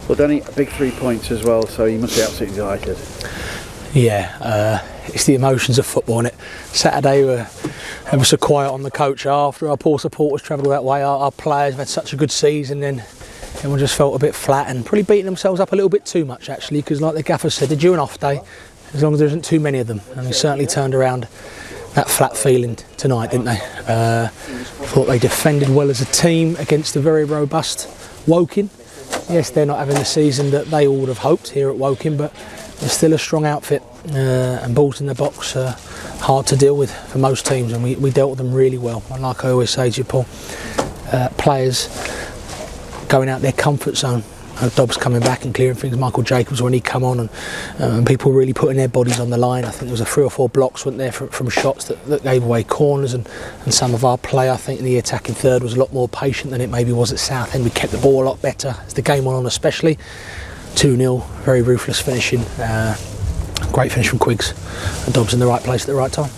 Well, Danny, a big 3 points as well, so you must be absolutely delighted. Yeah, it's the emotions of football, innit? Saturday we were ever so quiet on the coach after. Our poor supporters travelled that way. Our players have had such a good season, then everyone just felt a bit flat and probably beating themselves up a little bit too much, actually, because like the gaffer said, they're due an off day as long as there isn't too many of them, and they certainly turned around that flat feeling tonight, didn't they? Thought they defended well as a team against a very robust Woking. Yes, they're not having the season that they all would have hoped here at Woking, but they're still a strong outfit, and balls in the box are hard to deal with for most teams, and we dealt with them really well. And like I always say to you, Paul, players going out their comfort zone. Dobbs coming back and clearing things, Michael Jacobs when he come on, and people really putting their bodies on the line. I think there was 3 or 4 blocks went there from shots that gave away corners, and some of our play, I think, in the attacking third was a lot more patient than it maybe was at Southend. We kept the ball a lot better as the game went on, especially 2-0, very ruthless finishing, great finish from Quiggs, and Dobbs in the right place at the right time.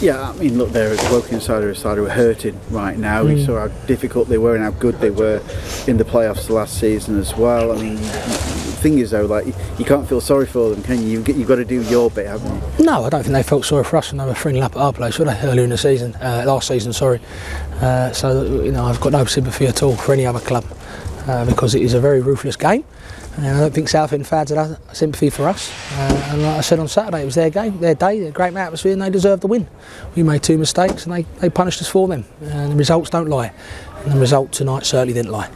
Yeah, I mean, look, they're the Woking side are hurting right now. We saw how difficult they were and how good they were in the playoffs last season as well. I mean, the thing is though, like, you can't feel sorry for them, can you? You've got to do your bit, haven't you? No, I don't think they felt sorry for us when they were 3-0 up at our place, were they? Earlier in the season, last season, sorry. So, you know, I've got no sympathy at all for any other club because it is a very ruthless game. And I don't think Southend fans had sympathy for us. And like I said on Saturday, it was their game, their day, their great atmosphere, and they deserved the win. We made 2 mistakes and they punished us for them. And the results don't lie. And the result tonight certainly didn't lie.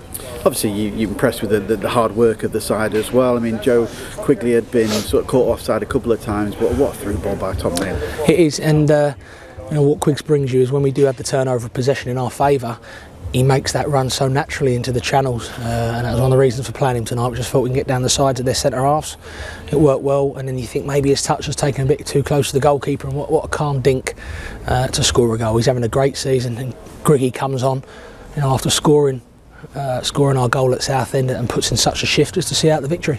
Obviously, you're impressed with the hard work of the side as well. I mean, Joe Quigley had been sort of caught offside a couple of times, but what a through ball by Tom Lane. It is, and you know, what Quiggs brings you is when we do have the turnover of possession in our favour, he makes that run so naturally into the channels, and that was one of the reasons for playing him tonight. We just thought we can get down the sides of their centre halves. It worked well, and then you think maybe his touch was taken a bit too close to the goalkeeper, and what a calm dink to score a goal. He's having a great season, and Griggy comes on, you know, after scoring our goal at Southend, and puts in such a shift as to see out the victory.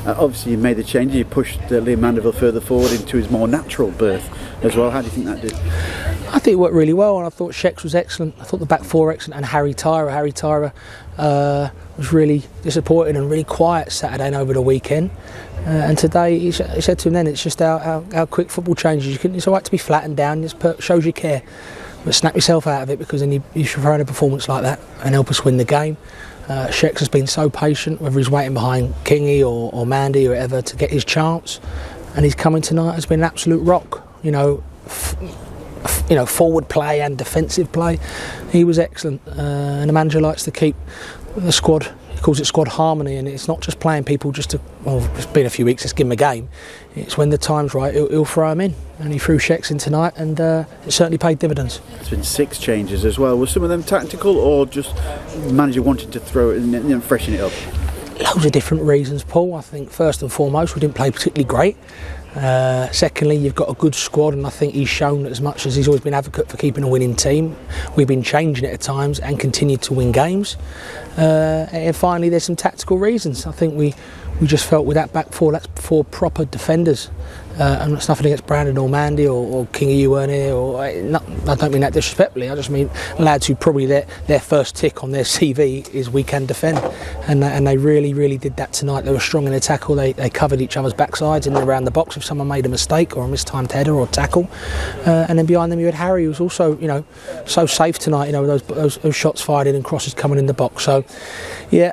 Obviously, you made the change. You pushed Liam Mandeville further forward into his more natural berth as well. How do you think that did? I think it worked really well, and I thought Shex was excellent. I thought the back 4 excellent, and Harry Tyra was really disappointed and really quiet Saturday and over the weekend. And today, he said to him then, it's just how quick football changes. It's all right to be flattened down. It shows you care, but snap yourself out of it, because then you should throw in a performance like that and help us win the game. Shex has been so patient, whether he's waiting behind Kingy or Mandy or whatever to get his chance, and he's coming tonight has been an absolute rock. You know, forward play and defensive play. He was excellent, and the manager likes to keep the squad. He calls it squad harmony, and it's not just playing people just to. Well, it's been a few weeks. Let's give him a game. It's when the time's right, he'll throw him in, and he threw Shex in tonight, and it certainly paid dividends. There's been 6 changes as well. Were some of them tactical, or just manager wanting to throw it and freshen it up? Loads of different reasons, Paul. I think first and foremost, we didn't play particularly great. Secondly, you've got a good squad, and I think he's shown, as much as he's always been advocate for keeping a winning team, we've been changing it at times and continued to win games. And finally, there's some tactical reasons. I think we just felt with that back 4, that's 4 proper defenders. And it's nothing against Brandon or Mandy or Kingy, you weren't here. I don't mean that disrespectfully. I just mean lads who probably their first tick on their CV is we can defend, and they really did that tonight. They were strong in the tackle. They covered each other's backsides in and around the box if someone made a mistake or a mistimed header or tackle. And then behind them you had Harry, who was also, you know, so safe tonight. You know, those shots fired in and crosses coming in the box. So yeah,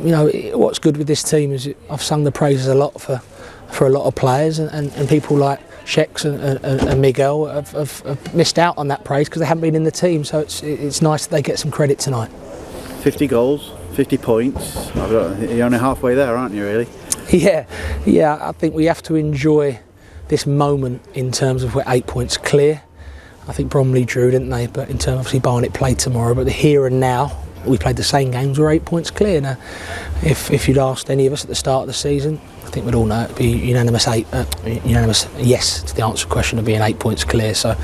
you know, what's good with this team is I've sung the praises a lot for a lot of players, and people like Shex and Miguel have missed out on that praise because they haven't been in the team. So it's nice that they get some credit tonight. 50 goals, 50 points. You're only halfway there, aren't you, really? Yeah. I think we have to enjoy this moment in terms of we're 8 points clear. I think Bromley drew, didn't they? But in terms, obviously, Barnet played tomorrow. But the here and now, we played the same games. We're 8 points clear now. If you'd asked any of us at the start of the season, I think we'd all know it'd be unanimous yes to the answer to the question of being 8 points clear. So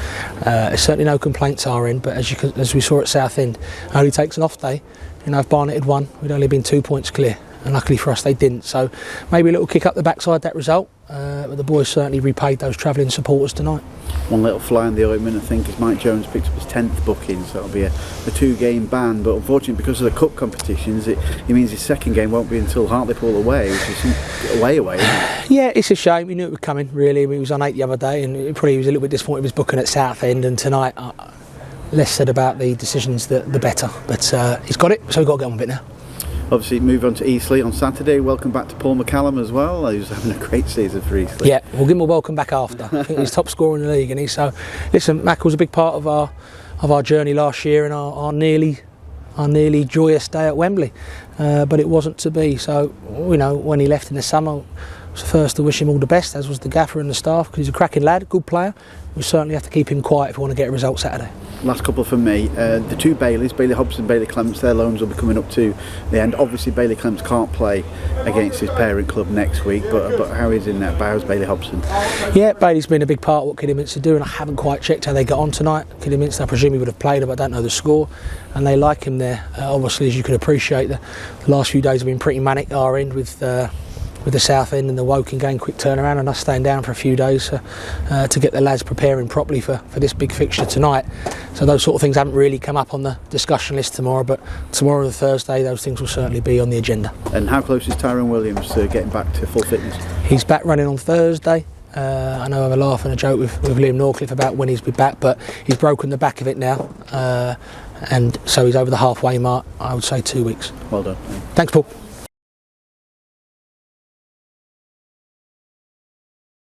there's certainly no complaints our end. But as we saw at Southend, it only takes an off day. You know, if Barnet had won, we'd only been 2 points clear, and luckily for us they didn't. So maybe a little kick up the backside, that result. but the boys certainly repaid those travelling supporters tonight. One little fly in the ointment, I think, is Mike Jones picked up his 10th booking, so it'll be a 2-game ban. But unfortunately, because of the cup competitions, it means his second game won't be until Hartlepool away, which is away, isn't it? Yeah, it's a shame. We knew it was coming, really. He was on 8 the other day, and he probably was a little bit disappointed he was booking at Southend, and tonight, less said about the decisions, the better. But he's got it, so we've got to get on with it now. Obviously, move on to Eastleigh on Saturday. Welcome back to Paul McCallum as well. He was having a great season for Eastleigh. Yeah, we'll give him a welcome back after. I think he's top scorer in the league, and he's so. Listen, Mac was a big part of our journey last year and our nearly joyous day at Wembley, but it wasn't to be. So when he left in the summer, I was the first to wish him all the best, as was the gaffer and the staff, because he's a cracking lad, good player. We certainly have to keep him quiet if we want to get a result Saturday. Last couple for me, the two Baileys, Bailey Hobson, Bailey Clements, their loans will be coming up to the end. Obviously Bailey Clements can't play against his parent club next week, but how is in that? How's Bailey Hobson? Yeah, Bailey's been a big part of what Kidderminster do, and I haven't quite checked how they got on tonight. Kidderminster, I presume he would have played, but I don't know the score, and they like him there. Obviously, as you can appreciate, the last few days have been pretty manic our end with the Southend and the Woking game, quick turnaround, and us staying down for a few days to get the lads preparing properly for this big fixture tonight. So those sort of things haven't really come up on the discussion list tomorrow, but tomorrow or Thursday those things will certainly be on the agenda. And how close is Tyrone Williams to getting back to full fitness? He's back running on Thursday. I know I have a laugh and a joke with Liam Norcliffe about when he's be back, but he's broken the back of it now, and so he's over the halfway mark. I would say 2 weeks. Well done. Thanks, Paul.